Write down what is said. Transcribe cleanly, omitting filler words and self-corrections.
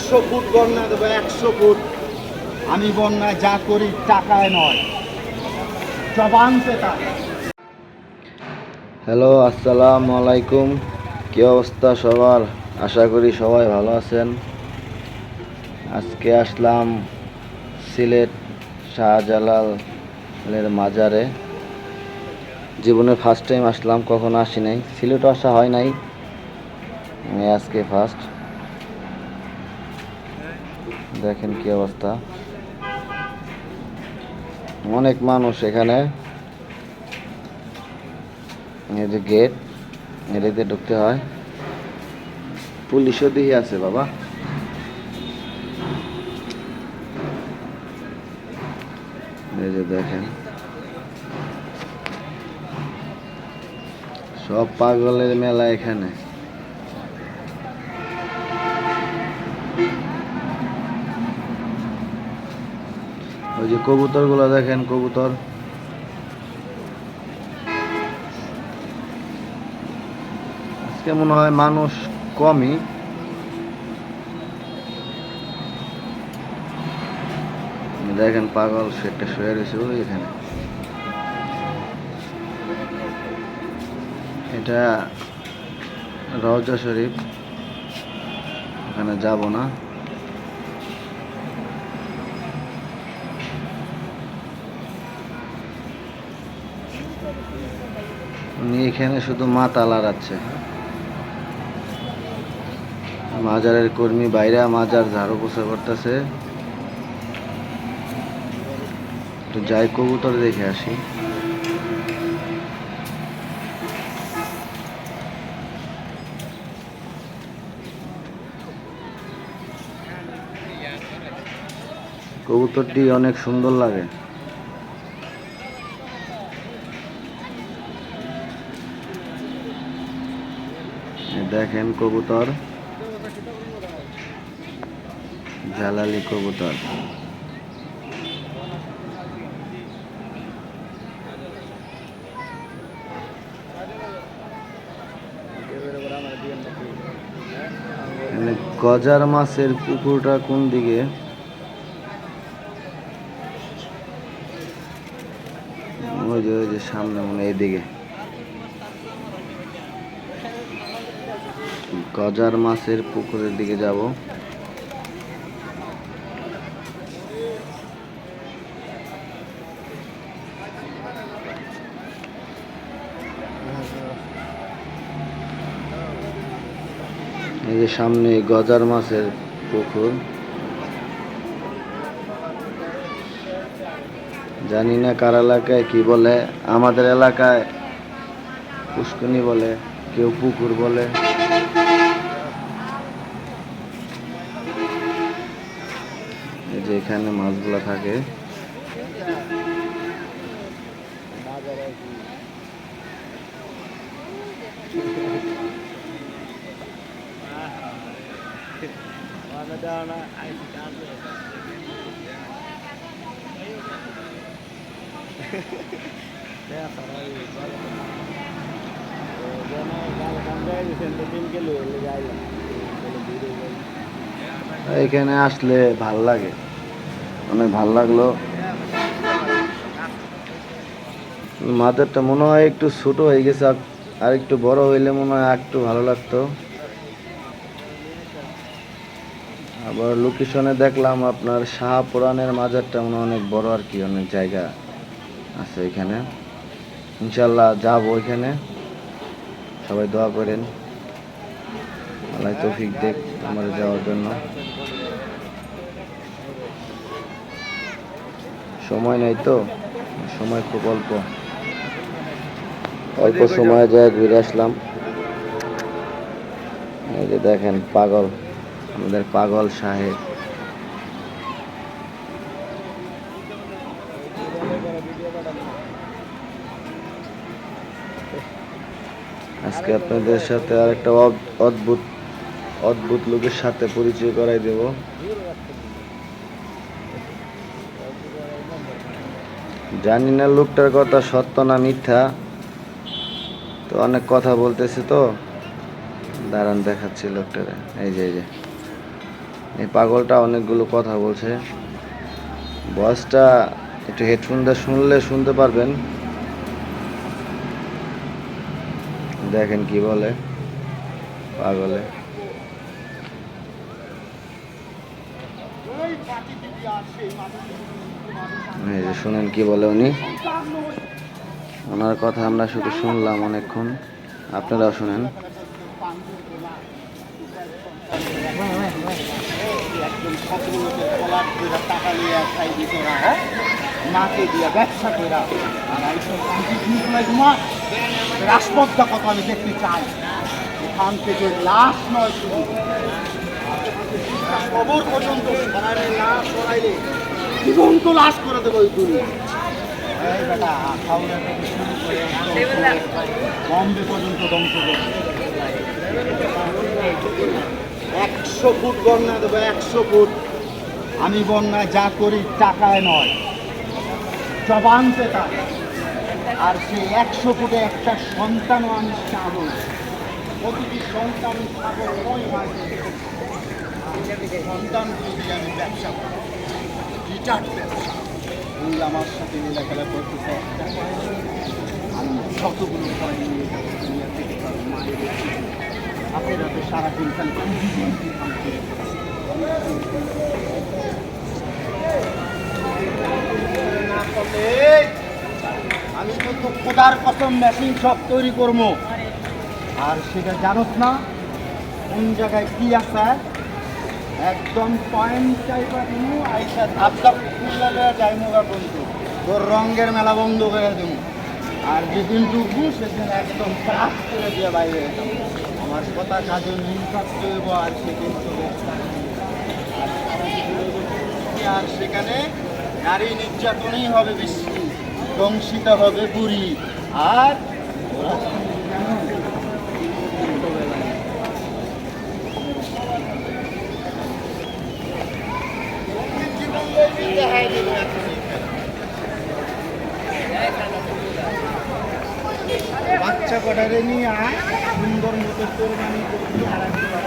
100 foot বন্যা দেবো, 100 foot. আমি বন্যায় যা করি টাকায় নয়, জবানতে তা। হ্যালো, আসসালামু আলাইকুম। কী অবস্থা সবার? আশা করি সবাই ভালো আছেন। আজকে আসলাম সিলেট শাহজালালের মাজারে। জীবনে ফার্স্ট টাইম আসলাম, কখনো আসি নাই, সিলেটও আসা হয় নাই, আজকে ফার্স্ট। দেখেন কি অবস্থা, অনেক মানুষ এখানে। এই যে গেট, এটা দিয়ে ঢুকতে হয়। পুলিশও দিয়ে আছে বাবা। এই যে দেখেন, সব পাগলের মেলা এখানে। ওই যে কবুতর গুলো দেখেন, কবুতর। আজকে মনে হয় মানুষ কমই। দেখেন পাগল সেটা শুয়ে রয়েছে এখানে। এটা রওজা শরীফ, ওখানে যাব না। উনি এখানে শুধু মাথা লাড়াচ্ছে। মাজারের কর্মী বাইরে মাজার ঝাড়ু পোছা করতেছে। তো যাই কবুতর দেখে আসি। কবুতরটি অনেক সুন্দর লাগে। দেখেন কবুতর, জালালি কবুতর। গজার মাছের পুকুরটা কোন দিকে? ওই যে সামনে, মনে এইদিকে গজার মাছের পুকুরের দিকে যাব। এই যে সামনে গজার মাছের পুকুর। জানি না কার এলাকায় কি বলে, আমাদের এলাকায় পুষ্কনি বলে, কেউ পুকুর বলে। এই যে এখানে মাছগুলো থাকে। এখানে আসলে ভাল লাগে, অনেক ভাল লাগলো। মাজারটা মনে হয় একটু ছোট হয়ে গেছে, আর একটু বড় হইলে মনে হয় একটু ভালো লাগতো। আবার লোকেশনে দেখলাম আপনার শাহপুরানের মাজারটা মনে অনেক বড় আর কি, অনেক জায়গা আছে এখানে। ইনশাল্লাহ যাবো ওইখানে, সবাই দোয়া করেন আল্লাহ তৌফিক দেখ আমার যাওয়ার জন্য। সময় নেই তো, সময় খুব অল্প, অল্প সময় যায় ঘুরে আসলাম। এই যে দেখেন পাগল, আমাদের পাগল সাহেব। আজকে আপনাদের সাথে আরেকটা অদ্ভুত অদ্ভুত লোকের সাথে পরিচয় করাই দেব। জানি না লোকটার কথা সত্য না মিথ্যা, তো অনেক কথা বলতেছে তো, দাঁড়ান দেখাচ্ছি লোকটারে। এই যে এই পাগলটা অনেকগুলো কথা বলছে। ভয়েসটা একটু হেডফোন দিয়ে শুনলে শুনতে পারবেন। দেখেন কি বলে পাগলে। ওই পার্টি থেকে আসে এই যে শুনেন কি বলে উনি। ওনার কথা আমরা শুধু শুনলাম অনেকক্ষণ, আপনারাও শুনেন। একজন ছাত্রলোকের কলার করে টাকা নিয়ে খাই দিত না, হ্যাঁ মাকে দিয়ে ব্যবসা করে। আর এইসব শান্তি জিনিসগুলো তোমার রাজপথটা কত আমি দেখতে চাই। এখান থেকে লাশ নয় শুধু কবর পর্যন্ত সরাইলে লাশ সরাইলে জীবন্ত লাশ করে দেবো ওই দুনিয়া। এই বেটা খাওয়া থেকে শুরু করে বম্বে পর্যন্ত ধ্বংস করবে। 100 ফুট বন্যা দেবো, 100 ফুট। আমি বন্যায় যা করি টাকায় নয়, জবানতে তাই। আর সেই 100 ফুটে একটা সন্তানও আমি চাবো, প্রতিটি সন্তান খাবো ওই মাঝে সন্তান যদি আমি ব্যবসা করি, রিটার্ন ব্যবসা। তুই আমার সাথে লেখালেখা করতেছে একটা, আমি যতগুলো ভয় নিয়ে যাবো দুনিয়া থেকে তার মায়ের আপনারা তো সারাদিন খালি না করলে আমি কিন্তু খোদার কসম মেশিন সব তৈরি করবো। আর সেটা জানোস না কোন জায়গায় কি আছে, একদম পয়েন্ট টাইপার নিউ আইসা ধাপ ধাপ খুললে যাইমোগা কিন্তু তোর রঙের মেলা বন্ধ করে দেবো। আর যেদিন ঢুকবো সেদিন একদম ক্রাশ করে দিয়ে বাইরে যেতাম। আমার কথা কাজে মিল থাকতে হইব। আর সেদিন চলে আর সেখানে নারী নির্যাতনই হবে বেশি, দংশিত হবে বুড়ি। আর ওরা বাচ্চা কটারে নিয়ে আয় সুন্দর মতো কোরবানি করবি। আর একটা